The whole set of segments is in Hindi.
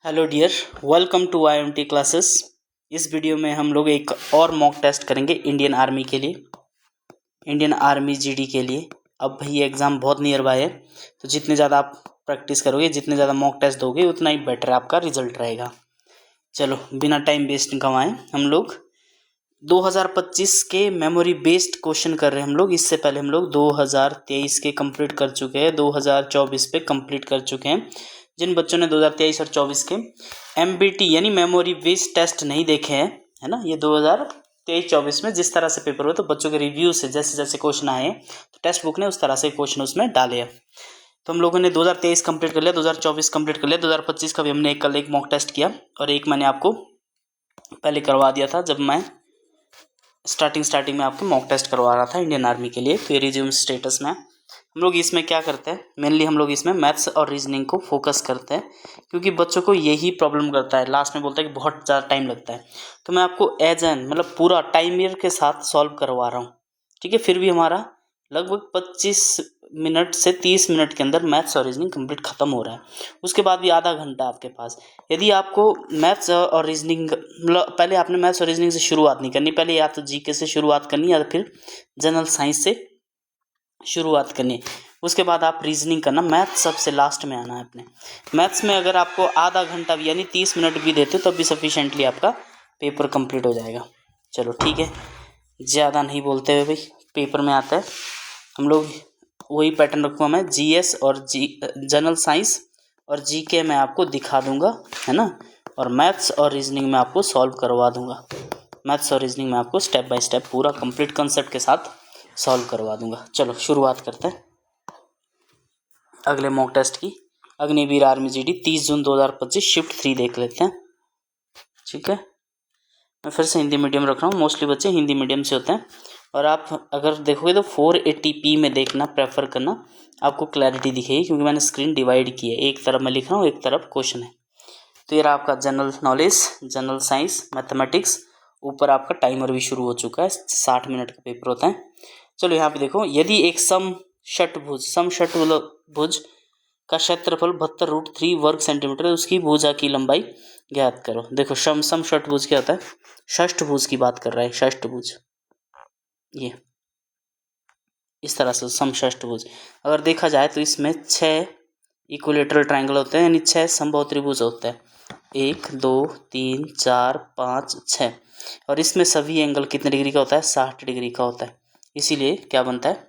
Hello dear, welcome to IMT classes. इस वीडियो में हम लोग एक और मॉक टेस्ट करेंगे इंडियन आर्मी के लिए, इंडियन आर्मी जीडी के लिए। अब भाई ये एग्ज़ाम बहुत नियर बाय है, तो जितने ज़्यादा आप प्रैक्टिस करोगे, जितने ज़्यादा मॉक टेस्ट दोगे, उतना ही बेटर आपका रिजल्ट रहेगा। चलो बिना टाइम वेस्ट गंवाएं, हम लोग 2025 के मेमोरी बेस्ड क्वेश्चन कर रहे हैं हम लोग। इससे पहले हम लोग 2023 के कंप्लीट कर चुके हैं, 2024 पे कंप्लीट कर चुके हैं। जिन बच्चों ने 2023 और 24 के MBT यानी मेमोरी बेस्ड टेस्ट नहीं देखे हैं, है ना, ये 2023-24 में जिस तरह से पेपर हुए, तो बच्चों के रिव्यू से जैसे जैसे क्वेश्चन आए तो टेक्स्ट बुक ने उस तरह से क्वेश्चन उसमें डाले हैं। तो हम लोगों ने 2023 कंप्लीट कर लिया, 2024 कंप्लीट कर लिया, 2025 का भी हमने कल एक मॉक टेस्ट किया और एक मैंने आपको पहले करवा दिया था जब मैं स्टार्टिंग में आपको मॉक टेस्ट करवा रहा था इंडियन आर्मी के लिए। तो ये रिज्यूम स्टेटस में हम लोग इसमें क्या करते हैं, मेनली हम लोग इसमें मैथ्स और रीजनिंग को फोकस करते हैं, क्योंकि बच्चों को यही प्रॉब्लम करता है, लास्ट में बोलता है कि बहुत ज़्यादा टाइम लगता है। तो मैं आपको एज एन मतलब पूरा टाइमर के साथ सॉल्व करवा रहा हूँ, ठीक है। फिर भी हमारा लगभग 25 मिनट से 30 मिनट के अंदर मैथ्स और रीजनिंग कंप्लीट खत्म हो रहा है। उसके बाद भी आधा घंटा आपके पास। यदि आपको मैथ्स और रीजनिंग मतलब पहले आपने मैथ्स और रीजनिंग से शुरुआत नहीं करनी, पहले या तो जीके से शुरुआत करनी या फिर जनरल साइंस से शुरुआत करनी है। उसके बाद आप रीजनिंग करना, मैथ्स सबसे लास्ट में आना है अपने। मैथ्स में अगर आपको आधा घंटा भी यानी 30 मिनट भी देते हो तब भी सफिशेंटली आपका पेपर कंप्लीट हो जाएगा। चलो ठीक है, ज़्यादा नहीं बोलते हुए भाई पेपर में आता है। हम लोग वही पैटर्न रखूँगा मैं, GS और जनरल साइंस और GK मैं आपको दिखा दूंगा, है ना, और मैथ्स और रीजनिंग में आपको सॉल्व करवा दूंगा। मैथ्स और रीजनिंग में आपको स्टेप बाय स्टेप पूरा कंप्लीट कंसेप्ट के साथ सॉल्व करवा दूंगा। चलो शुरुआत करते हैं अगले मॉक टेस्ट की। अग्निवीर आर्मी जीडी 30 जून 2025 शिफ्ट 3 देख लेते हैं, ठीक है। मैं फिर से हिंदी मीडियम रख रहा हूँ, मोस्टली बच्चे हिंदी मीडियम से होते हैं। और आप अगर देखोगे तो 480p में देखना प्रेफर करना, आपको क्लैरिटी दिखेगी, क्योंकि मैंने स्क्रीन डिवाइड की है, एक तरफ मैं लिख रहा हूँ, एक तरफ क्वेश्चन है। तो ये रहा आपका general knowledge, general science, mathematics. ऊपर आपका टाइमर भी शुरू हो चुका है, 60 मिनट का पेपर होता है। चलो यहाँ पे देखो, यदि एक समषटभुज का क्षेत्रफल 72√3 वर्ग सेंटीमीटर है, उसकी भुजा की लंबाई ज्ञात करो। देखो समषटभुज क्या होता है, षष्ठभुज की बात कर रहा है, षष्ठभुज ये इस तरह से समषष्ठभुज। अगर देखा जाए तो इसमें 6 इक्विलेटरल ट्रायंगल होते हैं, यानी 6 समबाहु त्रिभुज होते हैं, 1 2 3 4 5 6। और इसमें सभी एंगल कितने डिग्री का होता है, 60 डिग्री का होता है, इसीलिए क्या बनता है,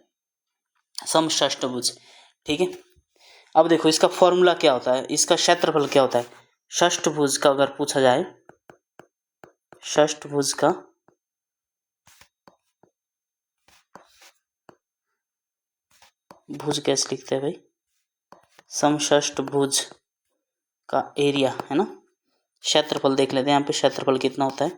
समषष्ठभुज, ठीक है। अब देखो इसका फॉर्मूला क्या होता है, इसका क्षेत्रफल क्या होता है षष्ठभुज का। अगर पूछा जाए षष्ठभुज का भुज कैसे लिखते हैं भाई, समषष्ठभुज का एरिया, है ना। क्षेत्रफल देख लेते हैं, यहाँ पे क्षेत्रफल कितना होता है,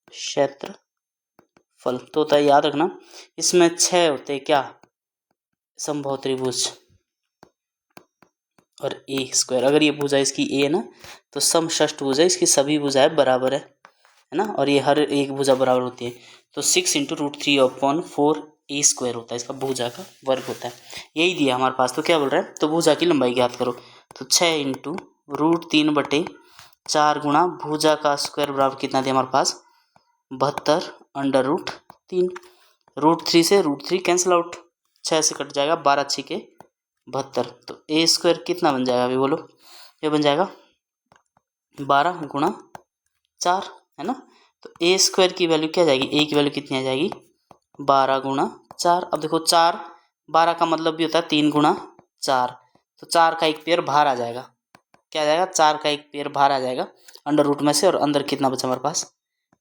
क्षेत्रफल तो होता है, याद रखना इसमें 6 होते हैं क्या, समबाहु त्रिभुज और ए स्क्वायर। अगर ये भुजा इसकी ए है ना, तो समषष्ठभुज है, इसकी सभी भुजाएं बराबर है ना, और ये हर एक भुजा बराबर होती है। तो 6 × √3/4 ए स्क्वायर होता है, इसका भुजा का वर्ग होता है। यही दिया हमारे पास, तो क्या बोल रहा है, तो भुजा की लंबाई ज्ञात करो। तो 6 × √3/4 गुणा भुजा का स्क्वायर बराबर कितना दिया हमारे पास, 72√3। √3 से √3 कैंसिल आउट, 6 से कट जाएगा, 12 × 6 = 72। तो ए स्क्वायर कितना बन जाएगा अभी बोलो, ये बन जाएगा 12 × 4, है ना। तो ए स्क्वायर की वैल्यू क्या आ जाएगी, ए की वैल्यू कितनी आ जाएगी, 12 × 4। अब देखो 4 12 का मतलब भी होता है 3 × 4, तो 4 का एक पेयर बाहर आ जाएगा, क्या आ जाएगा, 4 का एक पेयर बाहर आ जाएगा अंडर रूट में से, और अंदर कितना बचा हमारे पास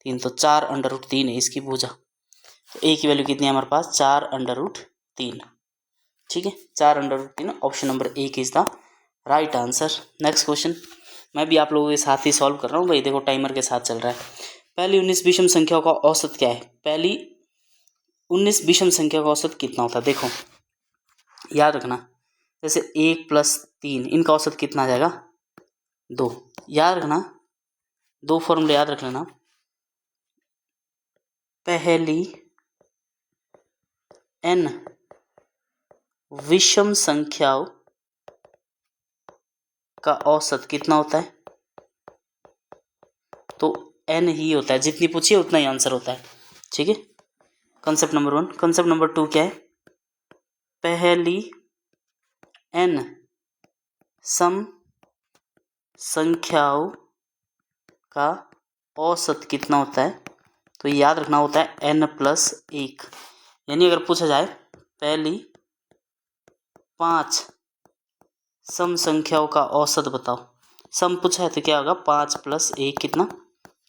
3, तो 4√3 है इसकी भुजा। तो ए की वैल्यू कितनी है हमारे पास, 4√3, ठीक है। 4√3, option number A is the right answer. Next question मैं भी आप लोगों के साथ ही सॉल्व कर रहा हूँ भाई, देखो टाइमर के साथ चल रहा है। पहली 19 विषम संख्याओं का औसत क्या है, पहली 19 विषम संख्या का औसत कितना होता है, देखो याद रखना, जैसे 1 + 3 इनका औसत कितना आ जाएगा, 2। याद रखना, 2 फॉर्मूले याद रख लेना। पहली n विषम संख्याओं का औसत कितना होता है? तो n ही होता है, जितनी पूछिए उतना ही आंसर होता है। ठीक है, कंसेप्ट नंबर 1। कंसेप्ट नंबर 2 क्या है? पहली n सम संख्याओं का औसत कितना होता है? तो याद रखना होता है n+1। यानी अगर पूछा जाए पहली 5 सम संख्याओं का औसत बताओ, सम पूछा है तो क्या होगा? 5 + 1 कितना?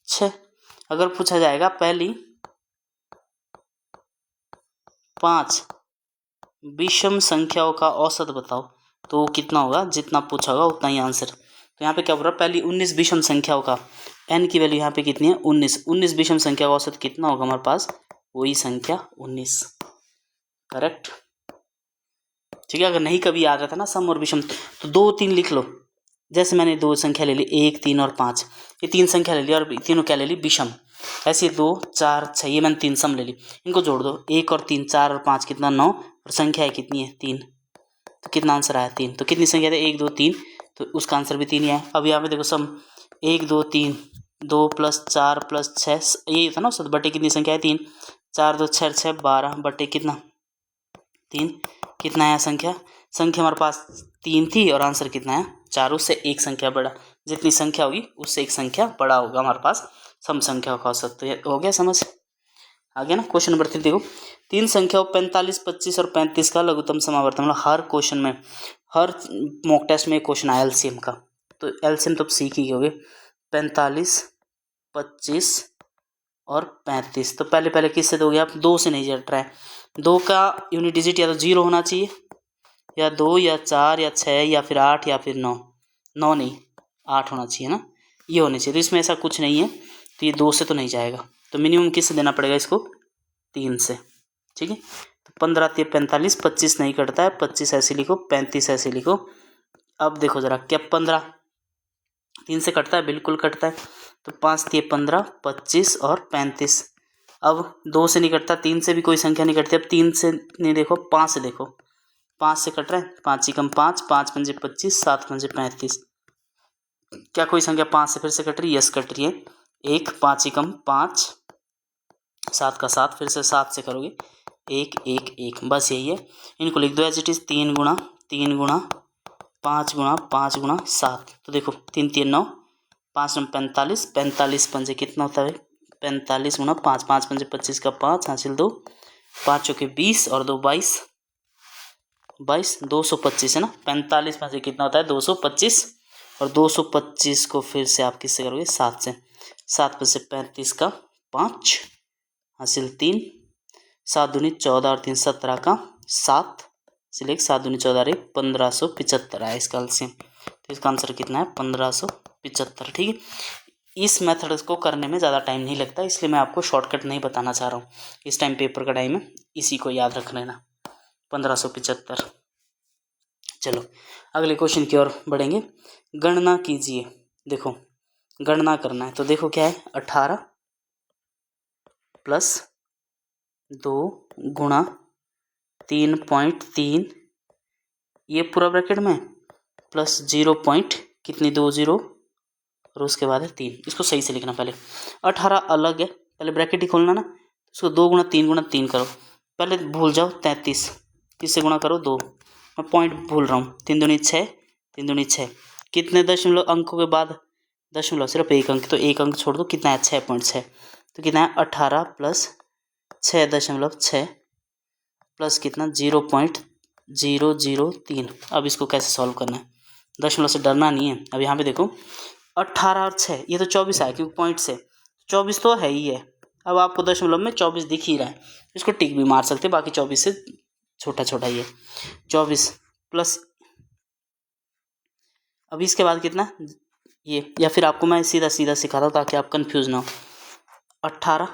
6। अगर पूछा जाएगा पहली 5 विषम संख्याओं का औसत बताओ, तो वो कितना होगा? जितना पूछा होगा उतना ही आंसर। तो यहाँ पे क्या बोल रहा है? पहली 19 विषम संख्याओं का, n की वैल्यू यहाँ पे कितनी है? 19। 19 विषम संख्या का औसत कितना होगा हमारे पास? वही संख्या 19। करेक्ट। ठीक है, अगर नहीं कभी आ जाता ना सम और विषम, तो 2 3 लिख लो। जैसे मैंने 2 संख्या ले ली, 1 3 और 5, ये 3 संख्या ले ली और तीनों क्या ले ली? विषम। ऐसे 2 4 6, ये मैंने 3 सम ले ली, इनको जोड़ दो। 1 और 3 4 और 5 कितना? 9, और संख्या है कितनी है? 3। तो कितना आंसर आया? 3। तो कितनी संख्या थे? 1 2 3, तो उसका आंसर भी 3 ही है। अब यहाँ पे देखो सम 1 2 3, 2 + 4 + 6, यही होता ना औसत, बटे कितनी संख्या है? 3। 4 2 6 6 12 बटे कितना? 3। कितना है संख्या? संख्या हमारे पास 3 थी और आंसर कितना है? 4। उससे एक संख्या बड़ा, जितनी संख्या होगी उससे एक संख्या बड़ा होगा हमारे पास सम संख्या का औसत। तो ये हो गया समझ? आ गया ना? क्वेश्चन नंबर 3 देखो, 3 संख्याओं 45 25 और 35 का लघुत्तम समावर्तन। मतलब हर क्वेश्चन में, हर मॉक टेस्ट में क्वेश्चन आया एलसीएम का, तो एलसीएम तो सीख ही होगे। 45 25 और 35, तो पहले किससे दोगे आप? 2 से नहीं जट रहा है। 2 का यूनिट डिजिट या तो 0 होना चाहिए, या 2 या 4 या 6 या फिर 8 या फिर 9। 9 नहीं, 8 होना चाहिए ना, ये होने चाहिए। तो इसमें ऐसा कुछ नहीं है, तो ये 2 से तो नहीं जाएगा। तो मिनिमम किससे देना पड़ेगा इसको? 3 से। ठीक है, तो 15 3 45, 25 नहीं कटता है, 25 ऐसे लिखो, 35 ऐसे लिखो। अब देखो जरा, क्या 15 3 से कटता है? बिल्कुल कटता है। तो 5 3 15, 25 और 35। अब 2 से नहीं कटता, 3 से भी कोई संख्या नहीं कटती। अब 3 से नहीं देखो, 5 से देखो, 5 से कट रहा है, 5 × 5, 5 × 5 25, 7 × 35। क्या कोई संख्या 5 से फिर से कट रही है? यस कट रही है। 1 5 × 5, 7 का 7, फिर से 7 से करोगे 1 1 1, बस यही है। इनको लिख दो एज इट इज, 3 × 3 × 5 × 5 × 7। तो देखो 3 3 9, 5 9 45, 45 पंजे कितना होता है? 45 × 5, 5 पंजे 25 का 5 हासिल 2, 5 चौके 20 और 2 22, 225 है ना। 45 पंजे कितना होता है? 225, और 225 को फिर से आप किससे करोगे? 7 से। 7 पर से 35 का 5 हासिल 3, 7 दूनी 14 और 3 17 का 7 सिलेक्ट, 7 दूनी 14 1 1575 आया इसका एलसीएम। तो इसका आंसर कितना है? 1575। ठीक है, इस मेथड को करने में ज़्यादा टाइम नहीं लगता, इसलिए मैं आपको शॉर्टकट नहीं बताना चाह रहा हूँ। इस टाइम पेपर का टाइम है, इसी को याद रख लेना, 1575। चलो अगले क्वेश्चन की ओर बढ़ेंगे। गणना कीजिए। देखो गणना करना है, तो देखो क्या है? 18 + 2 × 3.3, ये पूरा ब्रैकेट में, प्लस 0 कितनी? 2 0 और उसके बाद है 3। इसको सही से लिखना। पहले 18 अलग है, पहले ब्रैकेट ही खोलना ना, इसको 2 × 3 × 3 करो। पहले भूल जाओ 33, किससे गुणा करो? 2। मैं पॉइंट भूल रहा हूँ, 3 दूनी 6, 3 दूनी 6। कितने दशमलव अंकों के बाद? दशमलव सिर्फ एक अंक, तो एक अंक छोड़ दो। कितना है? 6.6। तो कितना है? 18 + 6.6 प्लस कितना? 0.003। अब इसको कैसे सॉल्व करना है? दशमलव से डरना नहीं है। अब यहाँ पे देखो 18 और 6, ये तो 24 आया क्योंकि पॉइंट से 24 तो है ही है। अब आपको दशमलव में 24 दिख ही रहा है, इसको टिक भी मार सकते, बाकी 24 से छोटा छोटा ही है। 24 प्लस, अब इसके बाद कितना? ये, या फिर आपको मैं सीधा सीधा सिखाता हूँ ताकि आप कंफ्यूज ना हो। 18,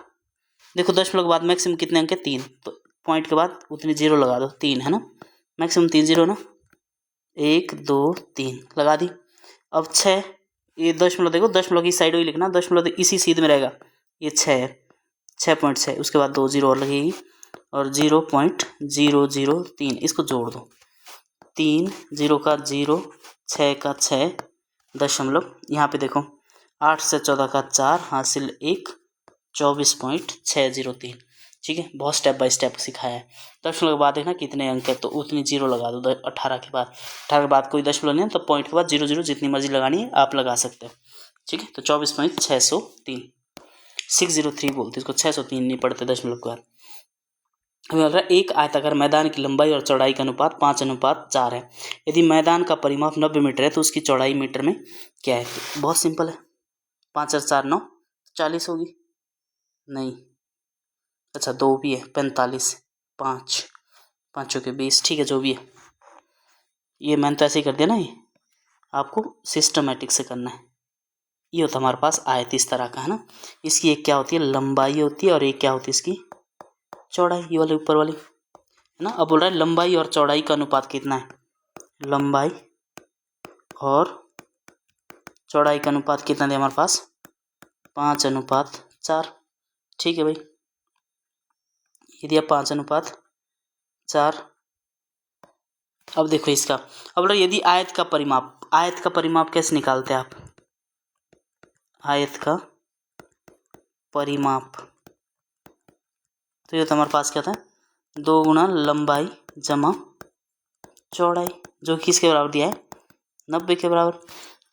देखो दशमलव के बाद मैक्सिमम कितने अंक है? 3, तो पॉइंट के बाद उतनी 0 लगा दो, 3 है ना, मैक्सिमम 3 0 ना, 1 2 3 लगा दी। अब 6, ये दशमलव देखो, दशमलव की साइड वही लिखना, दशमलव इसी सीध में रहेगा, ये 6 है, 6.6, उसके बाद 2 0 और लगेगी और 0.003, इसको जोड़ दो। 3 0 का 0, 6 का 6, दशमलव, यहाँ पे देखो 8 से 14 का 4 हासिल 1, 24.603। ठीक है, बहुत स्टेप बाय स्टेप सिखाया है। दशमलव के बाद देखना कितने अंक है, तो उतनी जीरो लगा दो। 18 के बाद, 18 के बाद कोई दशमलव नहीं है तो पॉइंट के बाद 00 जितनी मर्जी लगानी है आप लगा सकते हो। ठीक है, तो 24.603, 603 बोलते इसको, 603 नहीं पढ़ते दशमलव के बाद। हमें बोल रहा है एक आयताकार मैदान की लंबाई और चौड़ाई का अनुपात 5:4 है। यदि मैदान का परिमाप 90 मीटर है तो उसकी चौड़ाई मीटर में क्या है? तो बहुत सिंपल है, 5 और 4 9, 40 होगी। नहीं, अच्छा 2 भी है, 45, 5 5 के 20, ठीक है जो भी है। ये मैंने तो ऐसे ही कर दिया ना, ये आपको सिस्टमेटिक से करना है। ये होता है हमारे पास आयत इस तरह का, है ना। इसकी एक क्या होती है, लंबाई होती है, और एक क्या होती है इसकी चौड़ाई, ये वाली ऊपर वाली, है ना। अब बोल रहा है लंबाई और चौड़ाई का अनुपात कितना है, लंबाई और चौड़ाई का अनुपात कितना दिया हमारे पास, 5:4। ठीक है भाई, ये दिया 5:4। अब देखो इसका, अब बोला यदि आयत का परिमाप कैसे निकालते हैं आप, आयत का परिमाप, तो ये तो हमारे पास क्या था, 2 गुना लंबाई जमा चौड़ाई, जो किसके बराबर दिया है, 90 के बराबर।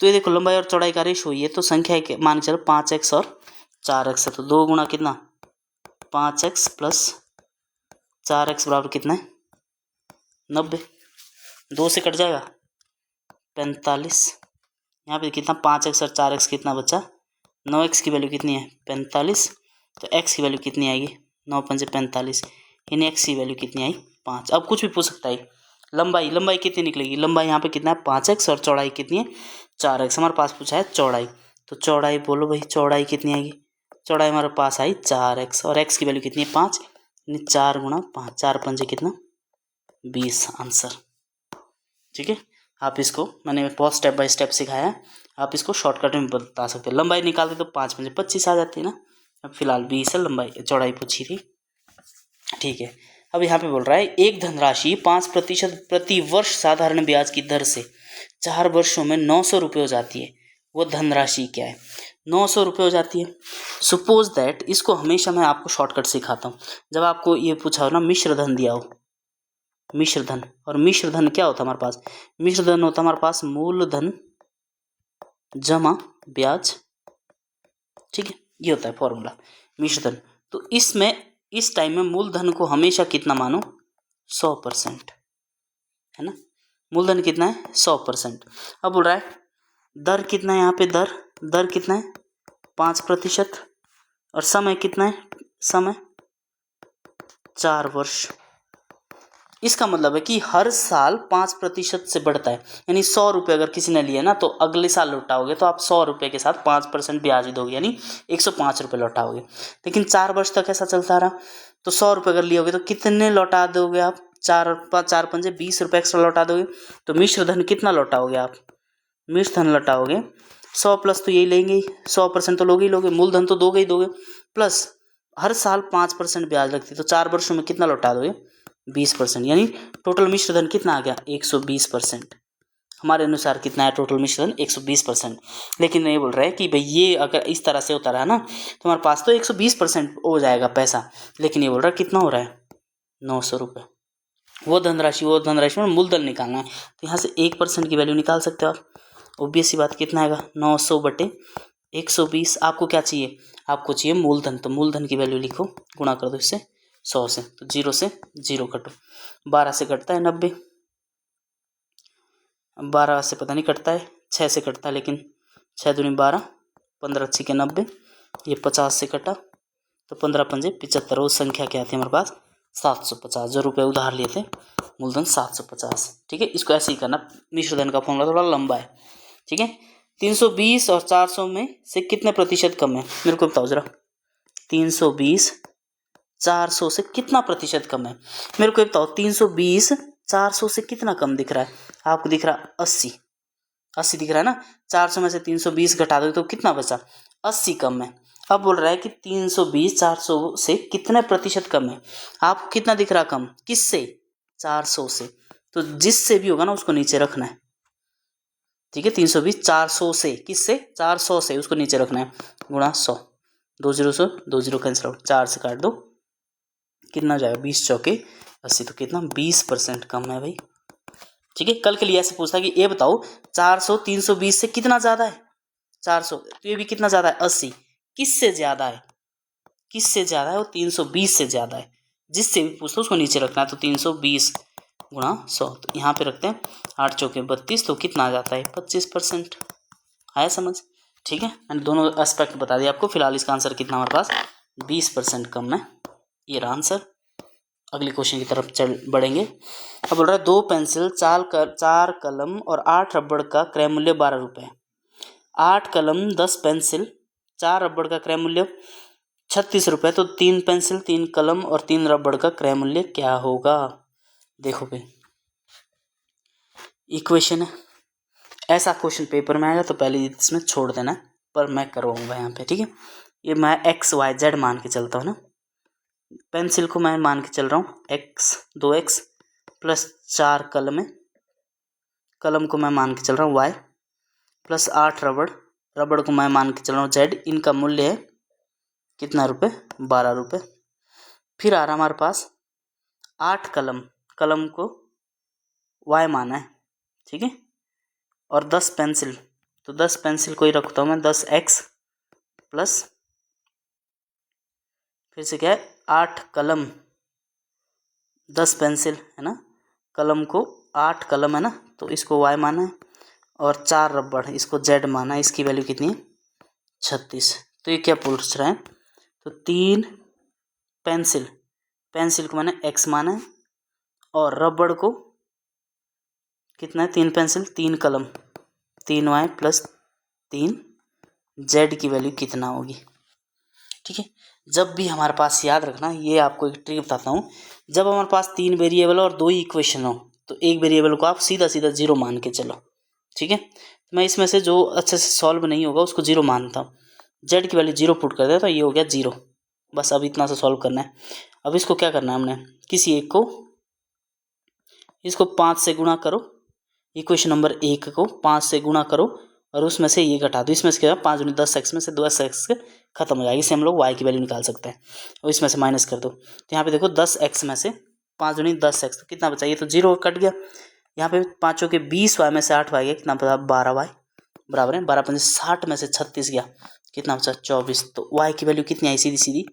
तो ये देखो लंबाई और चौड़ाई का रेशो, ये तो संख्या है, मान के चलो 5x और 4x है, तो 2 गुना कितना, 5x प्लस 4x बराबर कितना है, 90। 2 से कट जाएगा 45, यहाँ पे कितना 5x और 4x कितना बचा, 9x की वैल्यू कितनी है 45, तो x की वैल्यू कितनी आएगी, 9 पंजे 45, यानी x की वैल्यू कितनी आई 5। अब कुछ भी पूछ सकता है, लंबाई कितनी निकलेगी, लंबाई यहाँ पे कितना है 5x और चौड़ाई कितनी है 4x। हमारे पास पूछा है चौड़ाई, तो चौड़ाई बोलो भाई, चौड़ाई कितनी आएगी, चौड़ाई हमारे पास आई 4x, और x की वैल्यू कितनी है 5, यानी 4 गुना 5, 4 पंजे कितना 20, आंसर। ठीक है, आप इसको मैंने बहुत स्टेप बाय स्टेप सिखाया है, आप इसको शॉर्टकट में बता सकते हो। लंबाई निकालते तो 5 पंजे 25 आ जाती है ना, अब फिलहाल 20 है, लंबाई चौड़ाई पूछी थी। ठीक है, अब यहाँ पे बोल रहा है एक धनराशि 5% प्रति वर्ष साधारण ब्याज की दर से 4 वर्षों में 900 रुपये हो जाती है, वो धनराशि क्या है, 900 रुपये हो जाती है। सपोज दैट, इसको हमेशा मैं आपको शॉर्टकट सिखाता हूँ, जब आपको ये पूछा हो ना मिश्र धन दिया हो, मिश्र धन, और मिश्र धन क्या होता है हमारे पास, मिश्र धन होता है हमारे पास मूलधन जमा ब्याज। ठीक है, ये होता है फॉर्मूला मिश्र धन। तो इसमें इस टाइम में मूलधन को हमेशा कितना मानो, 100%, है ना। मूलधन कितना है 100%। अब बोल रहा है दर कितना है, यहाँ पे दर कितना है 5%, और समय कितना है, समय 4 वर्ष। इसका मतलब है कि हर साल 5% से बढ़ता है, यानी 100 रुपये अगर किसी ने लिए ना, तो अगले साल लौटाओगे तो आप 100 रुपये के साथ 5% ब्याज ही दोगे, यानी 105 रुपये लौटाओगे। लेकिन 4 वर्ष तक ऐसा चलता रहा, तो 100 रुपये अगर लिए होगे तो कितने लौटा दोगे आप, 4 पंजे 20 रुपये एक्स्ट्रा लौटा दोगे। तो मिश्र धन कितना लौटाओगे आप, मिश्र धन लौटाओगे 100 प्लस, तो यही लेंगे ही, 100% तो लोगे ही लोगे, मूलधन तो दोगे ही दोगे, प्लस हर साल 5% ब्याज लगती है, तो 4 वर्षों में कितना लौटा दोगे 20%, यानी टोटल मिश्र धन कितना आ गया 120%। हमारे अनुसार कितना है टोटल मिश्र धन 120%। लेकिन ये बोल रहा है कि भाई ये अगर इस तरह से होता रहा ना, तो हमारे पास तो 120% हो जाएगा पैसा, लेकिन ये बोल रहा है कितना हो रहा है 900 रुपये। वो धनराशि में मूलधन निकालना है, तो यहाँ से 1% की वैल्यू निकाल सकते हो आप। ऑब्वियस सी बात, कितना आएगा 900 बटे 120। आपको क्या चाहिए, आपको चाहिए मूलधन, तो मूलधन की वैल्यू लिखो, गुणा कर दो इससे 100 से, तो 0 से 0 कटो, 12 से कटता है 90, 12 से पता नहीं कटता है, 6 से कटता है, लेकिन 6 दूनी 12, 15 अच्छी के 90, ये 50 से कटा, तो 15 पंजे 75, वो संख्या क्या थी हमारे पास 750, जो रुपये उधार लिए थे मूलधन 750। ठीक है, इसको ऐसे ही करना, मिश्र धन का फॉर्मूला थोड़ा लंबा है। ठीक है, 320 और 400 में से कितने प्रतिशत कम है, मेरे को बताओ जरा, 320 400 से कितना प्रतिशत कम है, मेरे को बताओ। 320 400 से कितना कम दिख रहा है, आपको दिख रहा है 80 दिख रहा है ना, 400 में से 320 घटा दो तो कितना बचा 80 कम है। अब बोल रहा है कि 320 400 से कितने प्रतिशत कम है, आपको कितना दिख रहा कम, किससे 400 से, तो जिससे भी होगा ना उसको नीचे रखना है, ठीक है। 320 400 से, किससे, 400 से, उसको नीचे रखना है, गुणा 100, 2 0 से 2 0 कैंसिल आउट, 4 से काट दो, कितना हो जाएगा, 20 चौके 80, तो कितना 20% कम है भाई। ठीक है। कल के लिए ऐसे पूछता कि ये बताओ 400 320 से कितना ज़्यादा है, 400, तो ये भी कितना ज़्यादा है, 80, किससे ज़्यादा है, किससे ज़्यादा है, वो 320 से ज़्यादा है, जिससे भी पूछता उसको नीचे रखना है, तो 320 गुणा 100, तो यहाँ पे रखते हैं 8 चौके 32, तो कितना आ जाता है, 25%। आया समझ। ठीक है, मैंने दोनों एस्पेक्ट बता दिया आपको। फिलहाल इसका आंसर कितना हमारे पास 20% कम है, ये रहा आंसर। अगले क्वेश्चन की तरफ चल बढ़ेंगे। अब बोल रहा है 2 पेंसिल 4 कलम और 8 रबड़ का क्रय मूल्य 12 रुपये। 8 कलम 10 पेंसिल 4 रबड़ का क्रय मूल्य 36 रुपये, तो 3 पेंसिल 3 कलम और 3 रबड़ का क्रय मूल्य क्या होगा। देखो भाई इक्वेशन है, ऐसा क्वेश्चन पेपर में आएगा तो पहले इसमें छोड़ देना है, पर मैं करवाऊंगा यहाँ पे। ठीक है, ये मैं x y z मान के चलता हूँ ना। पेंसिल को मैं मान के चल रहा हूँ x 2x प्लस 4 कलम है, कलम को मैं मान के चल रहा हूँ y प्लस 8 रबड़, रबड़ को मैं मान के चल रहा हूँ z। इनका मूल्य है कितना रुपये, 12 रुपये। फिर आ रहा हमारे पास 8 कलम, कलम को y माना है, ठीक है, और 10 पेंसिल, तो 10 पेंसिल को ही रखता हूँ मैं 10x प्लस, फिर से क्या है 8 कलम 10 पेंसिल है ना, कलम को 8 कलम है ना, तो इसको y माना है, और 4 रबड़ इसको z माना है। इसकी वैल्यू कितनी है 36। तो ये क्या पूछ रहा है, तो 3 पेंसिल, पेंसिल को मैंने x माना है, और रबड़ को कितना है 3 पेंसिल 3 कलम 3y प्लस 3 z की वैल्यू कितना होगी। ठीक है, जब भी हमारे पास याद रखना, ये आपको एक ट्रिक बताता हूँ, जब हमारे पास 3 वेरिएबल और 2 ही इक्वेशन हो तो एक वेरिएबल को आप सीधा सीधा 0 मान के चलो। ठीक है, तो मैं इसमें से जो अच्छे से सॉल्व नहीं होगा उसको 0 मानता हूँ, z की वैल्यू 0 पुट कर दिया, तो ये हो गया 0। बस अब इतना सा सॉल्व करना है। अब इसको क्या करना है, हमने किसी एक को, इसको 5 से गुणा करो, इक्वेशन नंबर 1 को 5 से गुणा करो, और उसमें से ये घटा दो, इसमें से क्या 5 दूनी 10x में से 10x खत्म हो जाएगी, इससे हम लोग y की वैल्यू निकाल सकते हैं, और इसमें से माइनस कर दो, तो यहाँ पे देखो 10x में से 5 दूनी 10x, तो कितना बचा, ये तो 0 कट गया। यहाँ पे 5 के 20y में से 8y गया, कितना बचा 12y, बराबर है 12 5 60 में से 36 गया, कितना बचा 24। तो y की वैल्यू कितनी आई, सीधी सीधी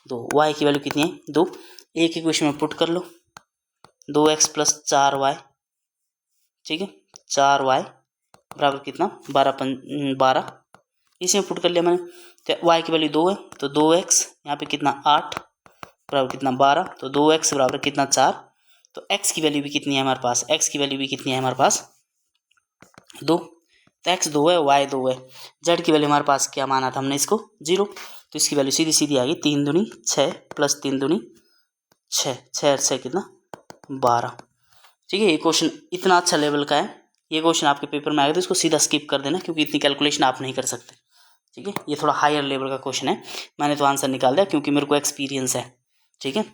2, y की वैल्यू कितनी है 2। एक इक्वेशन में पुट कर लो, 2x प्लस 4y, ठीक है, 4y बराबर कितना 12 इसमें पुट कर लिया मैंने, तो y की वैल्यू 2 है, तो 2x यहाँ पे कितना 8 बराबर कितना 12, तो 2x बराबर कितना 4, तो x की वैल्यू भी कितनी है हमारे पास, x की वैल्यू भी कितनी है हमारे पास 2, तो x 2 है y 2 है, z की वैल्यू हमारे पास क्या माना था हमने इसको 0, तो इसकी वैल्यू सीधी सीधी आ गई 3 दूनी 6 प्लस 3 दूनी 6, 6 और 6 कितना 12। ठीक है, ये क्वेश्चन इतना अच्छा लेवल का है, ये क्वेश्चन आपके पेपर में आएगा तो इसको सीधा स्किप कर देना, क्योंकि इतनी कैलकुलेशन आप नहीं कर सकते। ठीक है, ये थोड़ा हायर लेवल का क्वेश्चन है, मैंने तो आंसर निकाल दिया क्योंकि मेरे को एक्सपीरियंस है। ठीक है,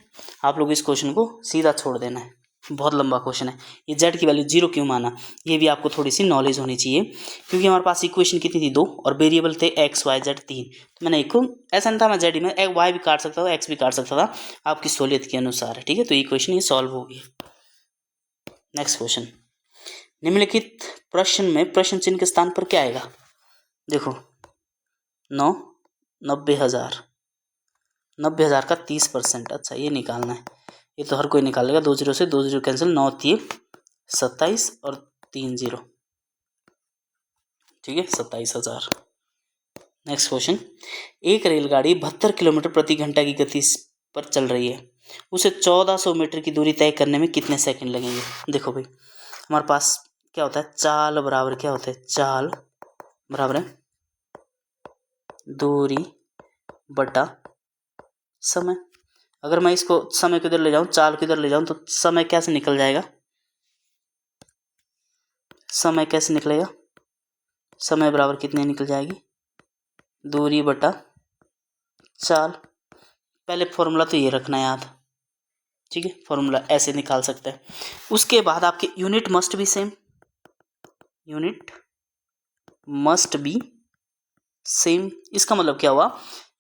आप लोग इस क्वेश्चन को सीधा छोड़ देना है, बहुत लंबा क्वेश्चन है। ये z की वैल्यू 0 क्यों माना, ये भी आपको थोड़ी सी नॉलेज होनी चाहिए, क्योंकि हमारे पास इक्वेशन कितनी थी 2 और वेरिएबल थे x y z 3, तो मैंने एक ऐसा नहीं था मैं z में y भी काट सकता था x भी काट सकता था, आपकी सहूलियत के अनुसार है। ठीक है, तो इक्वेशन ये सॉल्व होगी। नेक्स्ट क्वेश्चन, निम्नलिखित प्रश्न में प्रश्न चिन्ह के स्थान पर क्या आएगा। देखो 9 90,000, 90,000 का 30%, अच्छा ये निकालना है, ये तो हर कोई निकालेगा, 2 0 से 2 0 कैंसिल, 9 3 27 और 3 0, ठीक है 27,000। नेक्स्ट क्वेश्चन, एक रेलगाड़ी 72 किलोमीटर प्रति घंटा की गति पर चल रही है, उसे 1400 मीटर की दूरी तय करने में कितने सेकंड लगेंगे। देखो भाई हमारे पास क्या होता है, चाल बराबर क्या होता है, चाल बराबर है दूरी बटा समय। अगर मैं इसको समय किधर ले जाऊं, चाल किधर ले जाऊं, तो समय कैसे निकल जाएगा, समय कैसे निकलेगा, समय बराबर कितनी निकल जाएगी, दूरी बटा चाल। पहले फॉर्मूला तो ये रखना याद, ठीक है, फॉर्मूला ऐसे निकाल सकते हैं। उसके बाद आपके यूनिट मस्ट भी same, unit must be same. इसका मतलब क्या हुआ,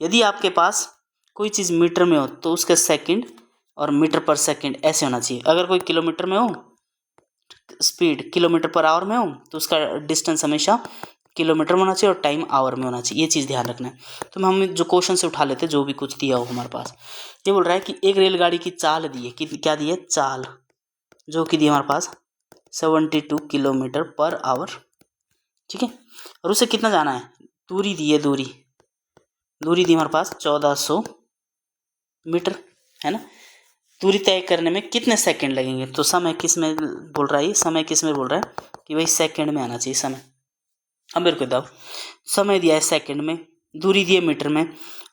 यदि आपके पास कोई चीज़ मीटर में हो तो उसके सेकंड और मीटर पर सेकंड ऐसे होना चाहिए। अगर कोई किलोमीटर में हो, स्पीड किलोमीटर पर आवर में हो, तो उसका डिस्टेंस हमेशा किलोमीटर में होना चाहिए और टाइम आवर में होना चाहिए। ये चीज़ ध्यान रखना है। तो हम जो क्वेश्चन से उठा लेते, जो भी कुछ दिया हो हमारे पास। ये बोल रहा है कि एक रेलगाड़ी की चाल दी है, कि क्या दी है, चाल, जो कि दी हमारे पास 72 किलोमीटर पर आवर, ठीक है। और उसे कितना जाना है, दूरी दी है, दूरी दी हमारे पास 1400 मीटर, है ना। दूरी तय करने में कितने सेकंड लगेंगे, तो समय किस में बोल रहा है, ये समय किस में बोल रहा है कि भाई सेकंड में आना चाहिए समय। अब मेरे को बताओ, समय दिया है सेकंड में, दूरी दी है मीटर में,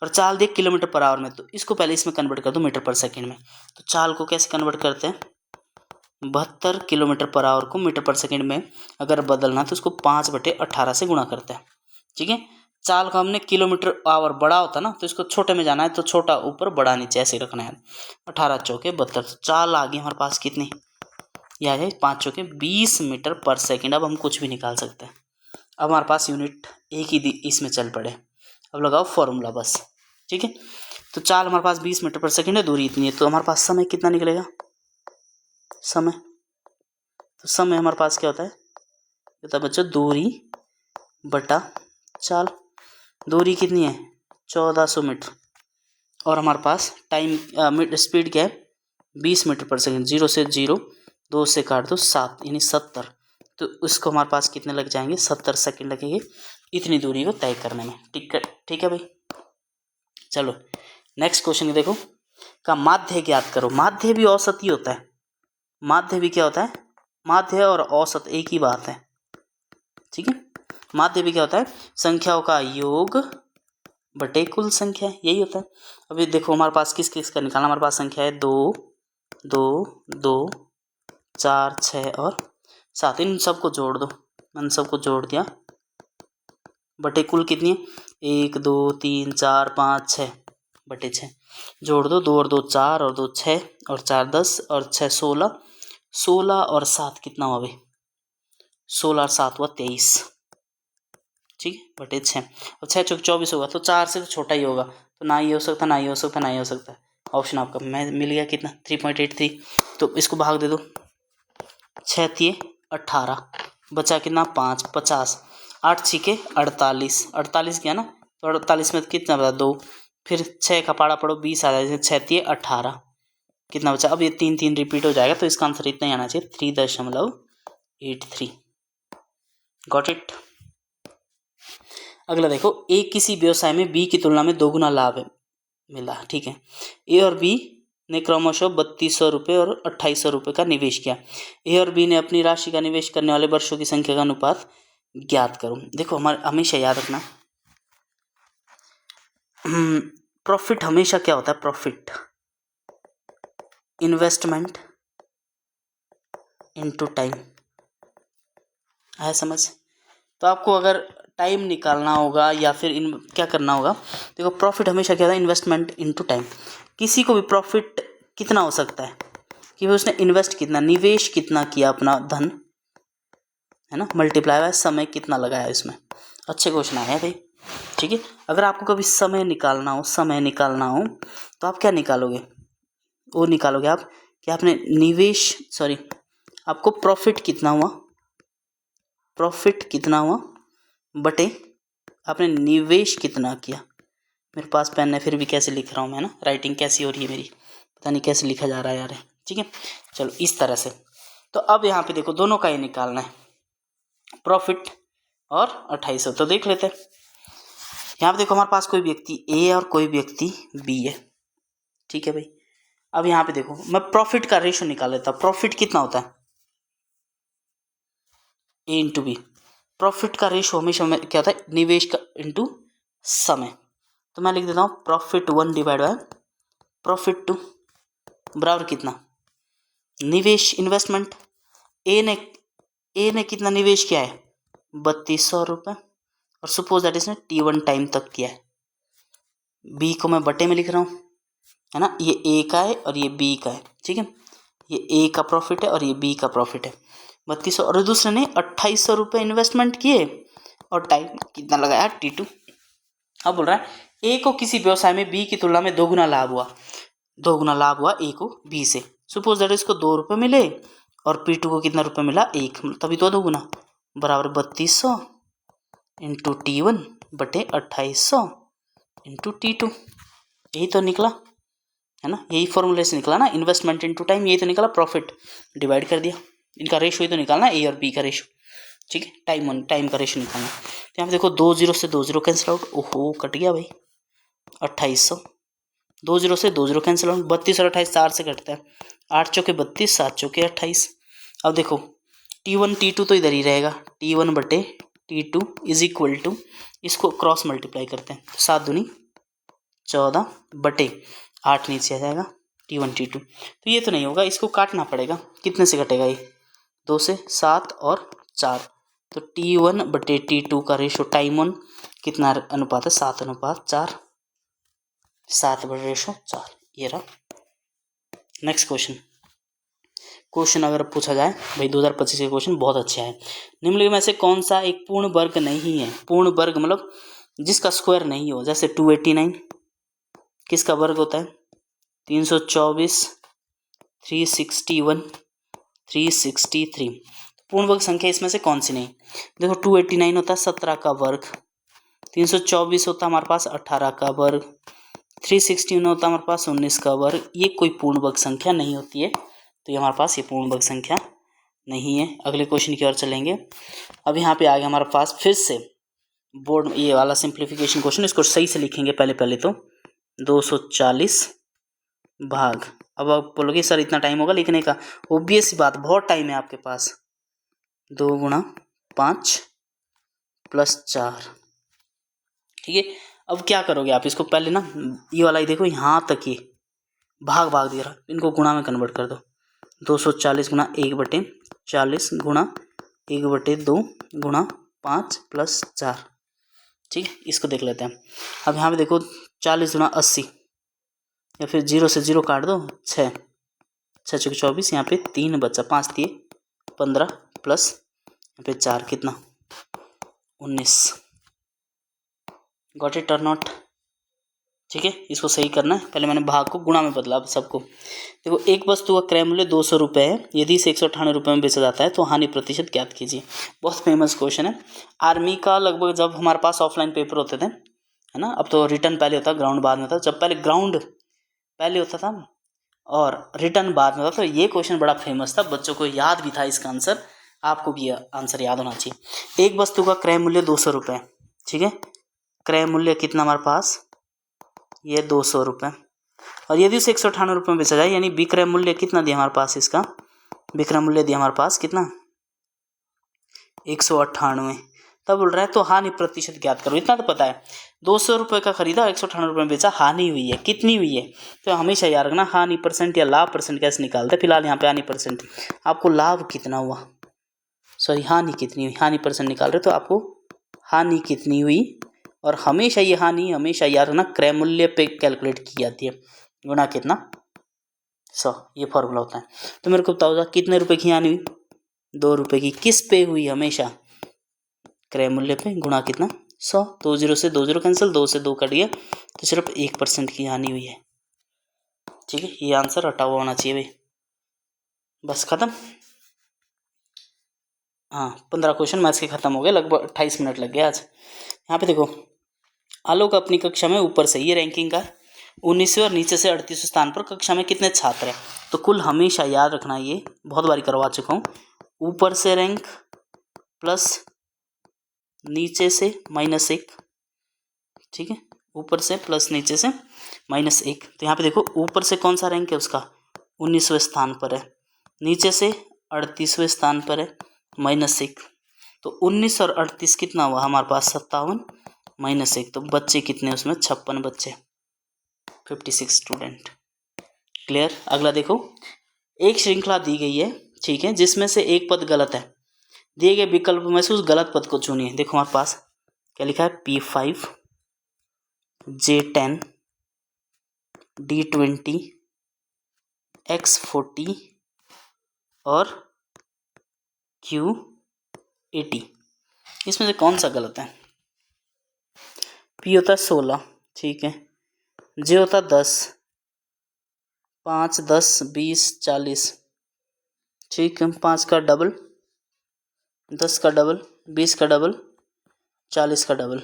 और चाल दी किलोमीटर पर आवर में। तो इसको पहले इसमें कन्वर्ट कर दो मीटर पर सेकंड में। तो चाल को कैसे कन्वर्ट करते हैं, 72 किलोमीटर पर आवर को मीटर पर सेकंड में अगर बदलना तो उसको 5/18 से गुणा करते हैं, ठीक है। चाल का हमने किलोमीटर आवर बड़ा होता ना, तो इसको छोटे में जाना है, तो छोटा ऊपर बड़ा नीचे ऐसे रखना है। 18 चौके 72, तो चाल आ गई हमारे पास कितनी, यह है 5 चौके 20 मीटर पर सेकंड। अब हम कुछ भी निकाल सकते हैं। अब हमारे पास यूनिट एक ही इसमें चल पड़े। अब लगाओ फॉर्मूला बस, ठीक है। तो चाल हमारे पास 20 मीटर पर सेकंड है, दूरी इतनी है, तो हमारे पास समय कितना निकलेगा, समय, तो समय हमारे पास क्या होता है, तो बच्चों दूरी बटा चाल। दूरी कितनी है, 1400 मीटर, और हमारे पास टाइम स्पीड क्या है, 20 मीटर पर सेकंड। 0 से 0, 2 से काट दो 7, यानी 70। तो उसको हमारे पास कितने लग जाएंगे, 70 सेकंड लगेंगे इतनी दूरी को तय करने में, ठीक है भाई। चलो नेक्स्ट क्वेश्चन देखो, का माध्य ज्ञात करो। माध्य भी औसत ही होता है, माध्य भी क्या होता है, माध्य और औसत एक ही बात है, ठीक है। माध्य भी क्या होता है, संख्याओं का योग बटे कुल संख्या, यही होता है। अभी देखो हमारे पास किस किस का निकालना, हमारे पास संख्या है 2 2 2 4 6 और 7। इन सबको जोड़ दो, मैंने सबको जोड़ दिया, बटे कुल कितनी है, 1 2 3 4 5 6 बटे 6। जोड़ दो, 2 और 2 4 और 2 6 और 4 10 और 6 16, 16 और 7 कितना हुआ भाई, 16 और 7 हुआ 23, ठीक है, बटे 6। अब 6 चौक 24 होगा, तो 4 से तो छोटा ही होगा, तो ना ये हो सकता, ना ये हो सकता, ना ये हो सकता है। ऑप्शन आपका मैं मिल गया कितना, 3.83। तो इसको भाग दे दो, 6 तिये 18, बचा कितना 5, 50, 8 छिके 48, 48 किया ना, तो 48 में कितना बचा 2, फिर 6 का पाड़ा पड़ो 20 आ जाए, 6 तिये 18, कितना बचा। अब ये 3 3 रिपीट हो जाएगा, तो इसका आंसर इतना ही आना चाहिए, 3.83। Got it. अगला देखो, ए किसी व्यवसाय में बी की तुलना में 2 गुना लाभ मिला, ठीक है। ए और बी ने क्रमशः 3200 रुपये और 2800 रुपये का निवेश किया। ए और बी ने अपनी राशि का निवेश करने वाले वर्षों की संख्या का अनुपात ज्ञात करो। देखो हमारे हमेशा याद रखना, प्रॉफिट हमेशा क्या होता है, प्रॉफिट इन्वेस्टमेंट इनटू टाइम, है समझ। तो आपको अगर टाइम निकालना होगा या फिर क्या करना होगा, देखो प्रॉफिट हमेशा क्या था, इन्वेस्टमेंट इनटू टाइम। किसी को भी प्रॉफिट कितना हो सकता है कि उसने इन्वेस्ट कितना, निवेश कितना किया अपना धन, है ना, मल्टीप्लाई बाय समय कितना लगाया इसमें। अच्छे क्वेश्चन आए हैं भाई, ठीक है। अगर आपको कभी समय निकालना हो तो आप क्या निकालोगे, वो निकालोगे आप कि आपने आपको प्रॉफिट कितना हुआ बटे आपने निवेश कितना किया। मेरे पास पेन है फिर भी कैसे लिख रहा हूँ मैं ना, राइटिंग कैसी हो रही है मेरी, पता नहीं कैसे लिखा जा रहा है यार, ठीक है। चलो इस तरह से, तो अब यहाँ पे देखो दोनों का ही निकालना है, प्रॉफिट और 2800। तो देख लेते हैं, यहाँ पे देखो हमारे पास कोई व्यक्ति ए और कोई व्यक्ति बी है, ठीक है भाई। अब यहाँ पे देखो मैं प्रॉफिट का रेशो निकाल लेता हूँ। प्रॉफिट कितना होता है, ए इंटू बी। प्रॉफिट का रेशो हमेशा में क्या होता है, निवेश का इंटू समय। तो मैं लिख देता हूँ प्रॉफिट 1 डिवाइड बाय प्रॉफिट 2 बराबर कितना, निवेश इन्वेस्टमेंट। ए ने कितना निवेश किया है, 3200 रुपये, और सपोज दैट इसने T1 टाइम तक किया है। बी को मैं बटे में लिख रहा हूँ, है ना, ये ए का है और ये बी का है, ठीक है। ये ए का प्रॉफिट है और ये बी का प्रॉफिट है 3200, और दूसरे ने 2800 रुपये इन्वेस्टमेंट किए और टाइम कितना लगाया T2। अब बोल रहा है ए को किसी व्यवसाय में बी की तुलना में दोगुना लाभ हुआ ए को बी से। सपोज दैट इसको 2 रुपये मिले और P2 को कितना रुपये मिला 1, तभी तो दोगुना, बराबर 3200 इंटू T1 बटे 2800 इंटू T2। यही तो निकला है ना, यही फॉर्मूले से निकला ना, इन्वेस्टमेंट इंटू टाइम, यही तो निकला, प्रॉफिट डिवाइड कर दिया। इनका रेशो ही तो निकालना ए और बी का रेशो, ठीक है, टाइम का रेशो निकालना। तो यहाँ पे देखो 2 0 से 2 0 कैंसिल आउट, ओहो कट गया भाई 2800, 2 0 से 2 0 कैंसिल आउट, 32 और 28 4 से कटता है, 8 चौके 32, 7 चौके 28। अब देखो T1 T2 तो इधर ही रहेगा, T1 बटे T2 इज इक्वल टू, इसको क्रॉस मल्टीप्लाई करते हैं तो 7 दूनी 14 बटे 8 नीचे आ जाएगा T1 T2। तो ये तो नहीं होगा, इसको काटना पड़ेगा, कितने से कटेगा ये 2 से, 7 और 4, तो T1 बटे T2 का रेशो टाइम ऑन कितना अनुपात है 7:4, 7 बटे रेशो 4, ये रहा। नेक्स्ट क्वेश्चन अगर पूछा जाए भाई 2025 के क्वेश्चन बहुत अच्छे हैं। निम्नलिखित में से कौन सा एक पूर्ण वर्ग नहीं है, पूर्ण वर्ग मतलब जिसका स्क्वायर नहीं हो, जैसे 289 किसका वर्ग होता है 324, 361, 363, पूर्ण वर्ग संख्या इसमें से कौन सी नहीं। देखो 289 होता है 17 का वर्ग, 324 होता है हमारे पास 18 का वर्ग, 361 होता है हमारे पास 19 का वर्ग, ये कोई पूर्ण वर्ग संख्या नहीं होती है, तो ये हमारे पास ये पूर्ण वर्ग संख्या नहीं है। अगले क्वेश्चन की ओर चलेंगे। अब यहाँ पे आ गया हमारे पास फिर से बोर्ड ये वाला सिंप्लीफिकेशन क्वेश्चन, इसको सही से लिखेंगे पहले तो 240 भाग, अब आप बोलोगे सर इतना टाइम होगा लिखने का, ऑब्वियस सी बात बहुत टाइम है आपके पास, 2 गुणा 5 प्लस 4, ठीक है। अब क्या करोगे आप, इसको पहले ना ये वाला ही देखो यहाँ तक ये भाग दे रहा, इनको गुणा में कन्वर्ट कर दो, 240 गुणा 1/40 गुणा 1/2 गुणा 5 प्लस 4, ठीक है। इसको देख लेते हैं। अब यहाँ पे देखो 40 गुणा 80, या फिर 0 से 0 काट दो, 6 चौके 24, यहाँ पे 3 बचा, 5 दिए 15 प्लस यहाँ पे 4 कितना 19, गॉट इट और नॉट, ठीक है। इसको सही करना है, पहले मैंने भाग को गुणा में बदला। अब सबको देखो, एक वस्तु का क्रय मूल्य 200 रुपये है, यदि इसे 198 रुपये में बेचा जाता है तो हानि प्रतिशत ज्ञात कीजिए। बहुत फेमस क्वेश्चन है, आर्मी का लगभग जब हमारे पास ऑफलाइन पेपर होते थे, है ना, अब तो रिटर्न पहले होता, ग्राउंड बाद में होता, जब पहले ग्राउंड पहले होता था और रिटर्न बाद में होता, तो ये क्वेश्चन बड़ा फेमस था, बच्चों को याद भी था इसका आंसर, आपको भी आंसर याद होना चाहिए। एक वस्तु का क्रय मूल्य 200 रुपये, ठीक है, क्रय मूल्य कितना हमारे पास ये 200 रुपये, और यदि उसे 198 रुपये में बेचा जाए, यानी विक्रय मूल्य कितना दिया हमारे पास, इसका विक्रय मूल्य दिया हमारे पास कितना 198, तब बोल रहा है तो हानि प्रतिशत ज्ञात करो। इतना तो पता है 200 रुपये का खरीदा 198 रुपये में बेचा, हानि हुई है कितनी हुई है, तो हमेशा याद रखना हानि परसेंट या लाभ परसेंट कैसे निकालते हैं। फिलहाल यहाँ पे हानि परसेंट, आपको लाभ कितना हुआ, सॉरी हानि कितनी हुई, हानि परसेंट निकाल रहे तो आपको हानि कितनी हुई, और हमेशा ये हानि हमेशा याद रखना क्रय मूल्य पे कैलकुलेट की जाती है, गुणा कितना 100, ये फॉर्मूला होता है। तो मेरे को बताओ कितने रुपए की हानि हुई, 2 रुपये की, किस पे हुई, हमेशा क्रय मूल्य पे, गुणा कितना 100, 2 0 से 2 0 कैंसिल, 2 से 2 कट गया, तो सिर्फ 1% की हानि हुई है, ठीक है। ये आंसर हटा हुआ होना चाहिए भाई, बस खत्म। हाँ 15 क्वेश्चन मैथ्स के खत्म हो गए, लगभग 28 मिनट लग गए आज। यहाँ पे देखो आलोक अपनी कक्षा में ऊपर से, ये रैंकिंग का 19वें और नीचे से 38वें स्थान पर कक्षा में कितने छात्र हैं, तो कुल हमेशा याद रखना, ये बहुत बारी करवा चुका हूँ, ऊपर से रैंक प्लस नीचे से -1, ठीक है, ऊपर से प्लस नीचे से -1। तो यहाँ पे देखो ऊपर से कौन सा रैंक है उसका 19वें स्थान पर है, नीचे से 38वें स्थान पर है -1, तो 19 और 38 कितना हुआ हमारे पास 57 -1, तो बच्चे कितने उसमें 56 बच्चे, 56 स्टूडेंट। क्लियर। अगला देखो, एक श्रृंखला दी गई है, ठीक है, जिसमें से एक पद गलत है, दिए गए विकल्प में से उस गलत पद को चुनिए। देखो हमारे पास क्या लिखा है, P5 J10 D20 X40 और Q80। इसमें से कौन सा गलत है? पी होता है 16, ठीक है। जे होता है 10, 5, 10, 20, 40, ठीक है। 5 का डबल, 10 का डबल, 20 का डबल, 40 का डबल,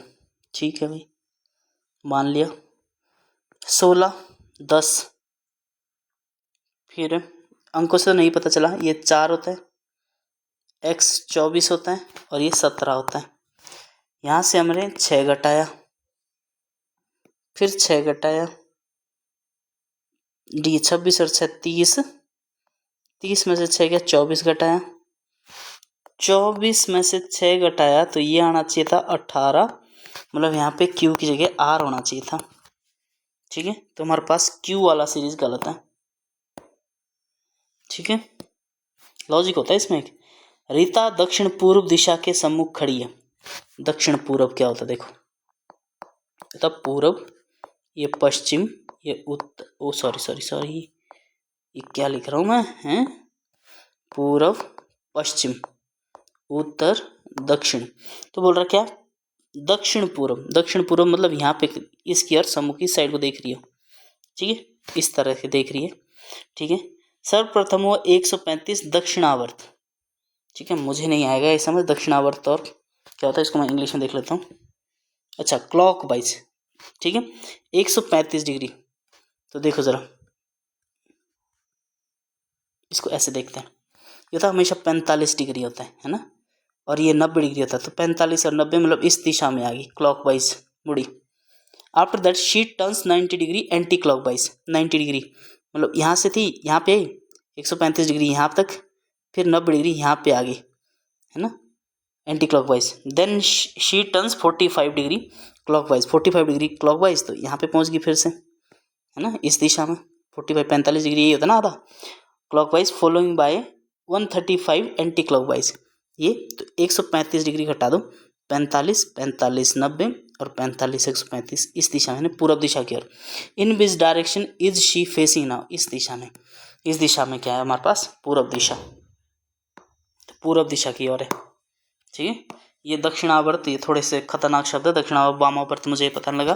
ठीक है भाई, मान लिया। 16, 10, फिर अंकों से नहीं पता चला, ये 4 होता है, x 24 होता है और ये 17 होता है। यहाँ से हमने 6 घटाया, फिर 6 घटाया, डी 26 और 6 30, 30 में से 6 गया, 24 घटाया, 24 में से 6 घटाया तो ये आना चाहिए था 18, मतलब यहाँ पे q की जगह r होना चाहिए था, ठीक है। तो हमारे पास q वाला सीरीज गलत है, ठीक है। लॉजिक होता है इसमें एक, रीता दक्षिण पूर्व दिशा के सम्मुख खड़ी है। दक्षिण पूर्व क्या होता है देखो, तब पूर्व, ये पश्चिम, ये उत्तर, ओ सॉरी ये क्या लिख रहा हूँ मैं, हैं, पूर्व, पश्चिम, उत्तर, दक्षिण। तो बोल रहा क्या, दक्षिण पूर्व। दक्षिण पूर्व मतलब यहाँ पे इसकी और सम्मुख की साइड को देख रही हो, ठीक है, इस तरह से देख रही है, ठीक है। सर्वप्रथम वो 135 दक्षिणावर्त, ठीक है। मुझे नहीं आएगा ये समझ दक्षिणावर्त और क्या होता है, इसको मैं इंग्लिश में देख लेता हूँ। अच्छा, क्लॉक वाइज, ठीक है, 135 डिग्री। तो देखो ज़रा, इसको ऐसे देखते हैं, ये तो हमेशा 45 डिग्री होता है ना, और ये 90 डिग्री होता है। तो 45 और 90 मतलब इस दिशा में आ गई, क्लॉक वाइज मुड़ी। After that she turns 90 degree anti clock wise, 90 degree मतलब यहाँ से थी यहाँ पे 135 डिग्री यहाँ तक, फिर 90 डिग्री यहाँ पे आ गई, है ना, anti clockwise. Then she turns 45 degree clockwise, 45 degree clockwise, तो यहाँ पे पहुँच गई फिर से, है ना, इस दिशा में। 45 डिग्री यही होता है ना आधा, clock wise following bye 135 anti clock wise. ये तो 135 डिग्री घटा दो, 45, 45, 90 और 45, 135, इस दिशा में, पूर्व दिशा की ओर। In which direction is she facing now, इस दिशा में, इस दिशा में क्या है हमारे पास, पूर्व दिशा, तो पूर्व दिशा की ओर है, ठीक है। ये दक्षिणावर्त, ये थोड़े से खतरनाक शब्द है, दक्षिणावर्त वामावर्त मुझे पता नहीं लगा,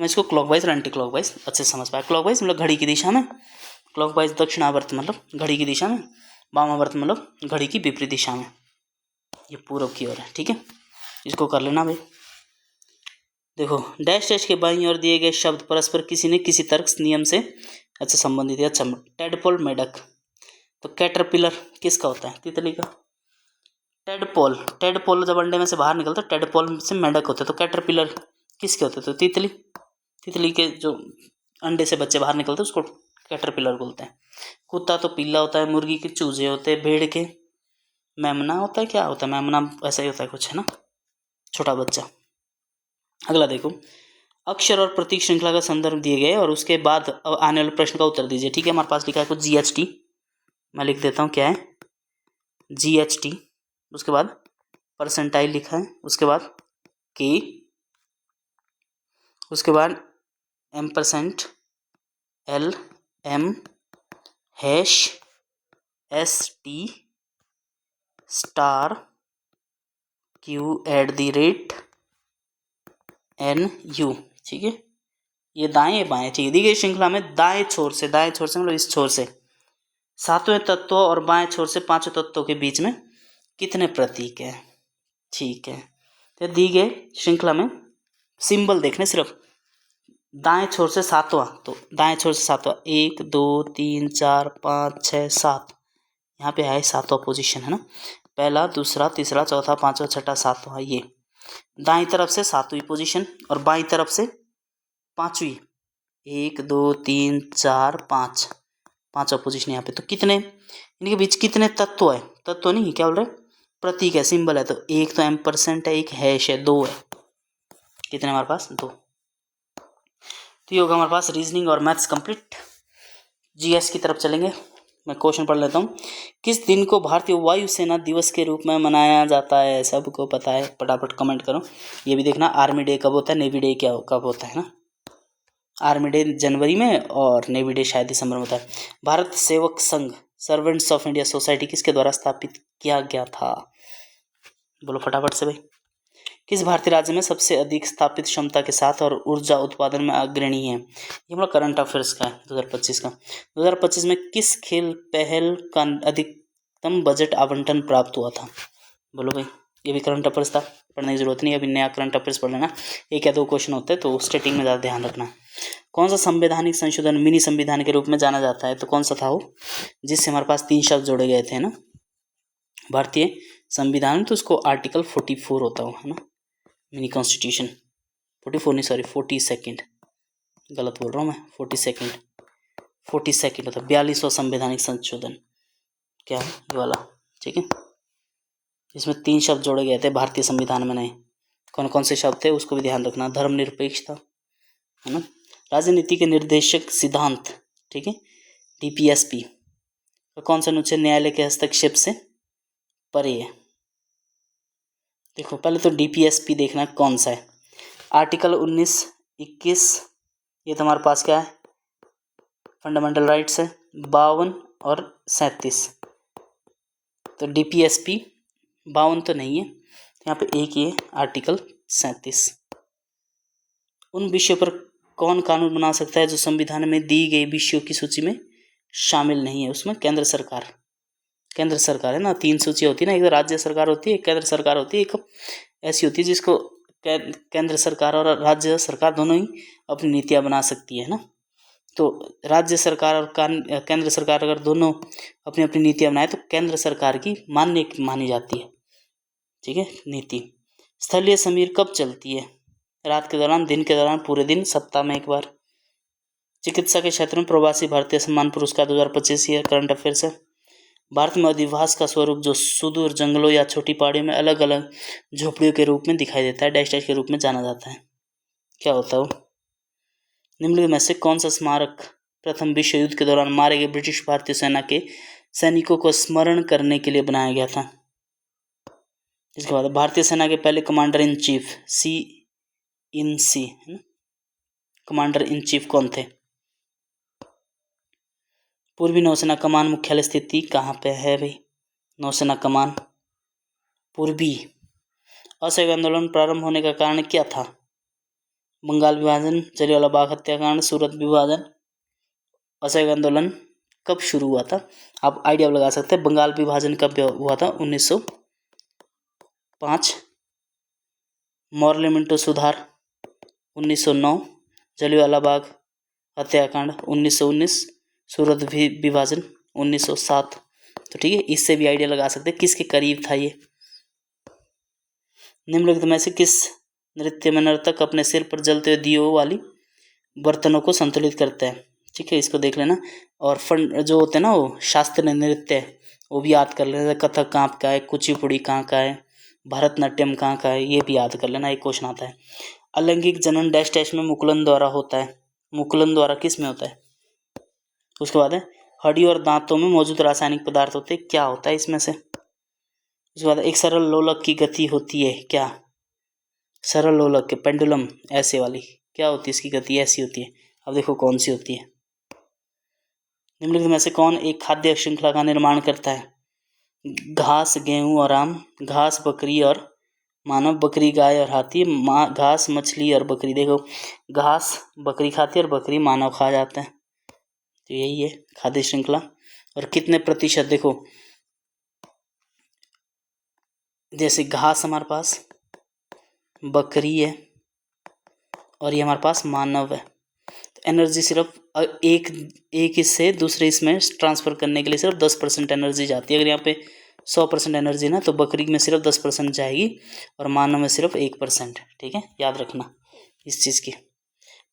मैं इसको क्लॉकवाइज और एंटी क्लॉकवाइज अच्छे से समझ पाया। क्लॉकवाइज मतलब घड़ी की दिशा में, क्लॉकवाइज दक्षिणावर्त मतलब घड़ी की दिशा में, वामावर्त मतलब घड़ी की विपरीत दिशा में, ये पूर्व की ओर है, ठीक है। इसको कर लेना भाई। देखो, डैश डैश के बाईं ओर दिए गए शब्द परस्पर किसी न किसी तर्क नियम से अच्छा संबंधित है। अच्छा, टेडपोल, मेढक, तो कैटरपिलर किसका होता है, तितली का। टेडपोल, टेडपोल जब अंडे में से बाहर निकलता है, टेडपोल से मेढक होते हैं। तो कैटरपिलर किसके होते हैं, तो तितली, तितली के जो अंडे से बच्चे बाहर निकलते हैं उसको कैटरपिलर बोलते हैं। कुत्ता तो पीला होता है, मुर्गी के चूजे होते हैं, भेड़ के मेमना होता है, क्या होता है मेमना, ऐसा ही होता है कुछ, है ना, छोटा बच्चा। अगला देखो, अक्षर और प्रतीक श्रृंखला का संदर्भ दिए गए और उसके बाद आने वाले प्रश्न का उत्तर दीजिए, ठीक है। हमारे पास लिखा है कुछ GHT, मैं लिख देता हूँ क्या है, GHT, उसके बाद परसेंटाइल लिखा है, उसके बाद K, उसके बाद ampersand, L, M, hash, ST, star, Q @ NU, ठीक है। ये दाएं बाएं, ठीक है, दी गई श्रृंखला में दाएं छोर से मतलब इस छोर से सातवें तत्वों और बाएं छोर से पांचवें तत्वों के बीच में कितने प्रतीक हैं, ठीक है। तो दी गई श्रृंखला में सिंबल देखने, सिर्फ दाएं छोर से सातवां, तो दाएं छोर से सातवां 1, 2, 3, 4, 5, 6, 7, यहाँ पे है सातवां पोजीशन, है ना, पहला, दूसरा, तीसरा, चौथा, पांचवा, छठा, सातवां, ये दाईं तरफ से सातवीं पोजीशन और बाईं तरफ से पांचवी, 1, 2, 3, 4, 5, पांचवा पोजीशन यहाँ पे। तो कितने, इनके बीच कितने तत्व है, तत्व नहीं क्या बोल रहे, प्रतीक है, सिंबल है। तो एक तो एम्परसेंट है, एक हैश है, 2 है, कितने हमारे पास, 2। तो ये होगा हमारे पास रीजनिंग और मैथ्स कंप्लीट। GS की तरफ चलेंगे, मैं क्वेश्चन पढ़ लेता हूँ। किस दिन को भारतीय वायुसेना दिवस के रूप में मनाया जाता है, सबको पता है, फटाफट कमेंट करो। ये भी देखना आर्मी डे कब होता है, नेवी डे क्या कब होता है ना, आर्मी डे जनवरी में और नेवी डे शायद दिसंबर में होता है। Bharat Sevak Sangh, servants of India society किसके द्वारा स्थापित किया गया था, बोलो फटाफट से भाई। किस भारतीय राज्य में सबसे अधिक स्थापित क्षमता के साथ और ऊर्जा उत्पादन में अग्रणी है? ये हमारा करंट अफेयर्स का है 2025 का। 2025 में किस खेल पहल का अधिकतम बजट आवंटन प्राप्त हुआ था? बोलो भाई। ये भी करंट अफेयर्स था, पढ़ने की जरूरत नहीं, अभी नया करंट अफेयर्स पढ़ लेना। एक या दो क्वेश्चन होते हैं तो स्टेटिंग में ज़्यादा ध्यान रखना। कौन सा संवैधानिक संशोधन मिनी संविधान के रूप में जाना जाता है? तो कौन सा था वो, जिससे हमारे पास 3 शब्द जोड़े गए थे ना भारतीय संविधान में? तो उसको आर्टिकल 44 होता है ना, मिनी कॉन्स्टिट्यूशन। 44 नहीं, सॉरी 42, गलत बोल रहा हूँ मैं, 42 होता है, 42वां संवैधानिक संशोधन क्या है ये वाला, ठीक है। इसमें 3 शब्द जोड़े गए थे भारतीय संविधान में नए। कौन कौन से शब्द थे उसको भी ध्यान रखना। धर्मनिरपेक्षता है ना, राजनीति के निर्देशक सिद्धांत, ठीक है, DPSP, कौन सा अनुच्छेद न्यायालय के हस्तक्षेप से परे है? देखो पहले तो DPSP देखना कौन सा है। आर्टिकल 19, 21, ये तुम्हारे पास क्या है, फंडामेंटल राइट्स है। 52 और 37, तो DPSP 52 तो नहीं है, यहाँ पे एक ये आर्टिकल 37। उन विषयों पर कौन कानून बना सकता है जो संविधान में दी गई विषयों की सूची में शामिल नहीं है? उसमें केंद्र सरकार है ना। 3 सूचियाँ होती है ना, एक राज्य सरकार होती है, एक केंद्र सरकार होती है, एक ऐसी होती है जिसको केंद्र सरकार और राज्य सरकार दोनों ही अपनी नीतियाँ बना सकती है ना। तो राज्य सरकार और केंद्र सरकार अगर दोनों अपनी अपनी नीतियाँ बनाए तो केंद्र सरकार की मानी जाती है, ठीक है, नीति। स्थलीय समीर कब चलती है? रात के दौरान, दिन के दौरान, पूरे दिन, सप्ताह में एक बार। चिकित्सा के क्षेत्र में प्रवासी भारतीय सम्मान पुरस्कार 2025 ये करंट अफेयर्स है। भारत में अधिवास का स्वरूप जो सुदूर जंगलों या छोटी पहाड़ियों में अलग अलग झोपड़ियों के रूप में दिखाई देता है, डैश डैश के रूप में जाना जाता है, क्या होता है वो? निम्नलिखित में से कौन सा स्मारक प्रथम विश्व युद्ध के दौरान मारे गए ब्रिटिश भारतीय सेना के सैनिकों को स्मरण करने के लिए बनाया गया था? इसके बाद भारतीय सेना के पहले commander in chief CINC commander in chief कौन थे? पूर्वी नौसेना कमान मुख्यालय स्थिति कहाँ पे है भाई? नौसेना कमान पूर्वी। असहयोग आंदोलन प्रारंभ होने का कारण क्या था? बंगाल विभाजन, जलियांवाला बाग हत्याकांड, सूरत विभाजन। असहयोग आंदोलन कब शुरू हुआ था? आप आइडिया लगा सकते हैं। बंगाल विभाजन कब हुआ था? 1905। मॉरले मिंटो सुधार 1909। जलियांवाला बाग हत्याकांड 1919। सूरत विभाजन 1907। तो ठीक है, इससे भी आइडिया लगा सकते हैं किसके करीब था ये। निम्नलिखित में से किस नृत्य में नर्तक अपने सिर पर जलते हुए दियों वाली बर्तनों को संतुलित करते हैं? ठीक है, इसको देख लेना। और फंड जो होते हैं ना वो शास्त्रीय नृत्य वो भी याद कर लेना। कथक कहाँ का है, कुचिपुड़ी कहाँ का है, भरतनाट्यम कहाँ का है, ये भी याद कर लेना, एक क्वेश्चन आता है। अलैंगिक जनन डैश डैश में मुकुलन द्वारा होता है। मुकुलन द्वारा किस में होता है? उसके बाद है हड्डी और दांतों में मौजूद रासायनिक पदार्थ होते हैं, क्या होता है इसमें से? उसके बाद एक सरल लोलक की गति होती है, क्या? सरल लोलक के पेंडुलम ऐसे वाली क्या होती है, इसकी गति ऐसी होती है। अब देखो कौन सी होती है। निम्नलिखित में से कौन एक खाद्य श्रृंखला का निर्माण करता है? घास, गेहूं और आम। घास, बकरी और मानव। बकरी, गाय और हाथी। घास, मछली और बकरी। देखो घास बकरी खाती है और बकरी मानव खा जाता है, तो यही है खाद्य श्रृंखला। और कितने प्रतिशत, देखो जैसे घास हमारे पास, बकरी है और ये हमारे पास मानव है। तो एनर्जी सिर्फ एक इससे दूसरे इसमें ट्रांसफ़र करने के लिए सिर्फ 10% एनर्जी जाती है। अगर यहाँ पे 100% एनर्जी ना, तो बकरी में सिर्फ 10% जाएगी और मानव में सिर्फ 1%। ठीक है, याद रखना इस चीज़ की।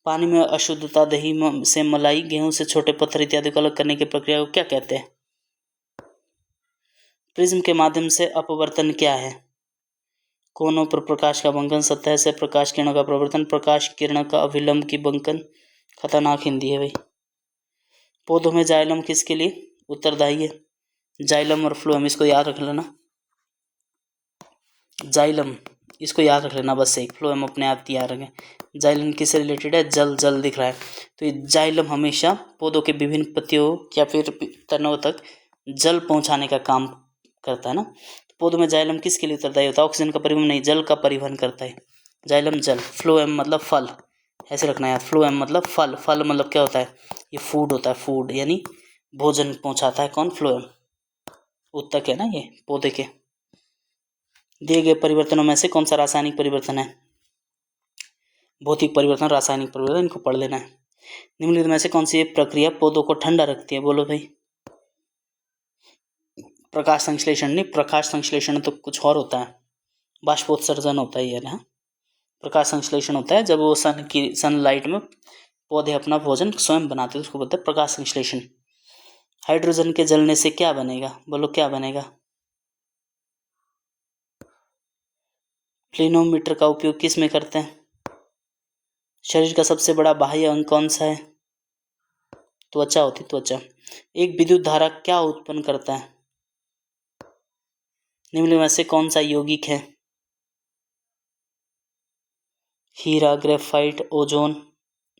पानी में अशुद्धता, दही से मलाई, गेहूं से छोटे पत्थर इत्यादि को अलग करने की प्रक्रिया को क्या कहते हैं? प्रिज्म के माध्यम से अपवर्तन क्या है? कोनों पर प्रकाश का बंकन, सतह से प्रकाश किरणों का प्रवर्तन, प्रकाश किरणों का अभिलंब की बंकन। खतरनाक हिंदी है भाई। पौधों में जाइलम किसके लिए उत्तरदायी है? जाइलम और फ्लोएम, इसको याद रख लेना। जाइलम इसको याद रख लेना बस एक, फ्लोएम अपने आप तैयार रखें। जाइलम किससे रिलेटेड है? जल दिख रहा है तो ये जाइलम हमेशा पौधों के विभिन्न पत्तियों या फिर तनों तक जल पहुंचाने का काम करता है ना। पौधों में जाइलम किसके लिए उत्तरदायी होता है? ऑक्सीजन का परिवहन नहीं, जल का परिवहन करता है जाइलम, जल। फ्लोएम मतलब फल, ऐसे रखना है यार, फ्लोएम मतलब फल, फल मतलब क्या होता है? ये फूड होता है, फूड यानी भोजन पहुंचाता है कौन? फ्लोएम। उत्तक है ना ये पौधे के। दिए गए परिवर्तनों में से कौन सा रासायनिक परिवर्तन है? भौतिक परिवर्तन, रासायनिक परिवर्तन, इनको पढ़ लेना है। निम्नलिखित में से कौन सी प्रक्रिया पौधों को ठंडा रखती है? बोलो भाई। प्रकाश संश्लेषण नहीं, प्रकाश संश्लेषण तो कुछ और होता है, बाष्पोत्सर्जन होता है ये ना। प्रकाश संश्लेषण होता है जब वो सनलाइट में पौधे अपना भोजन स्वयं बनाते हैं, उसको बोलते हैं प्रकाश संश्लेषण। हाइड्रोजन के जलने से क्या बनेगा? बोलो क्या बनेगा? क्लिनोमीटर का उपयोग किस में करते हैं? शरीर का सबसे बड़ा बाह्य अंग कौन सा है? त्वचा होती, त्वचा। एक विद्युत धारा क्या उत्पन्न करता है? निम्नलिखित में से कौन सा यौगिक है? हीरा, ग्रेफाइट, ओजोन,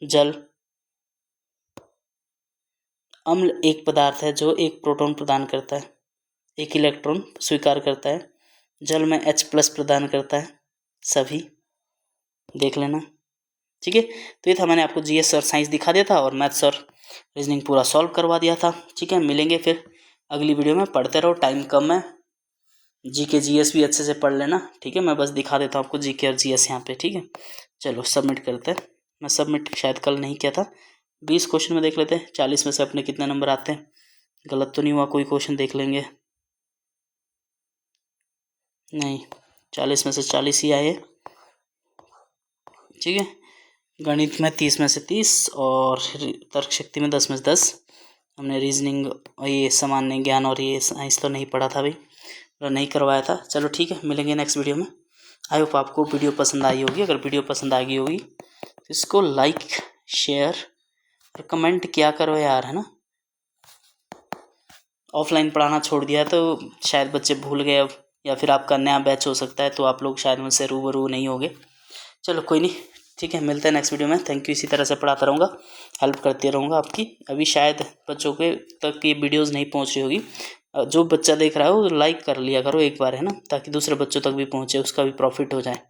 जल। अम्ल एक पदार्थ है जो एक प्रोटॉन प्रदान करता है, एक इलेक्ट्रॉन स्वीकार करता है। जल में H+ प्रदान करता है, सभी देख लेना। ठीक है, तो ये था, मैंने आपको जीएस और साइंस दिखा दिया था और मैथ्स और रीजनिंग पूरा सॉल्व करवा दिया था। ठीक है, मिलेंगे फिर अगली वीडियो में। पढ़ते रहो, टाइम कम है। जीके जीएस भी अच्छे से पढ़ लेना। ठीक है, मैं बस दिखा देता हूँ आपको जीके और जीएस यहाँ पे। ठीक है, चलो सबमिट करते हैं। मैं सबमिट शायद कल नहीं किया था। 20 क्वेश्चन में देख लेते हैं, 40 में से अपने कितने नंबर आते हैं। गलत तो नहीं हुआ कोई क्वेश्चन? देख लेंगे। नहीं, 40 में से 40 ही आए। ठीक है, गणित में 30 में से 30 और तर्क शक्ति में 10 में से 10। हमने रीजनिंग और ये सामान्य ज्ञान और ये साइंस तो नहीं पढ़ा था भाई, नहीं करवाया था। चलो ठीक है, मिलेंगे नेक्स्ट वीडियो में। आई होप आपको वीडियो पसंद आई होगी। अगर वीडियो पसंद आ गई होगी तो इसको लाइक, शेयर और कमेंट किया करो यार, है ना। ऑफलाइन पढ़ाना छोड़ दिया तो शायद बच्चे भूल गए अब, या फिर आपका नया बैच हो सकता है तो आप लोग शायद मुझसे रूबरू नहीं होगे। चलो कोई नहीं, ठीक है, मिलते हैं नेक्स्ट वीडियो में। Thank you. इसी तरह से पढ़ाता रहूँगा, हेल्प करते रहूँगा आपकी। अभी शायद बच्चों के तक ये वीडियोज़ नहीं पहुँच रही होगी। जो बच्चा देख रहा है वो लाइक कर लिया करो एक बार, है ना, ताकि दूसरे बच्चों तक भी पहुँचे, उसका भी प्रॉफिट हो जाए।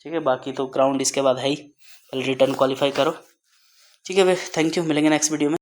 ठीक है, बाकी तो ग्राउंड इसके बाद है ही, पहले रिटर्न क्वालिफाई करो। ठीक है भाई, थैंक यू, मिलेंगे नेक्स्ट वीडियो में।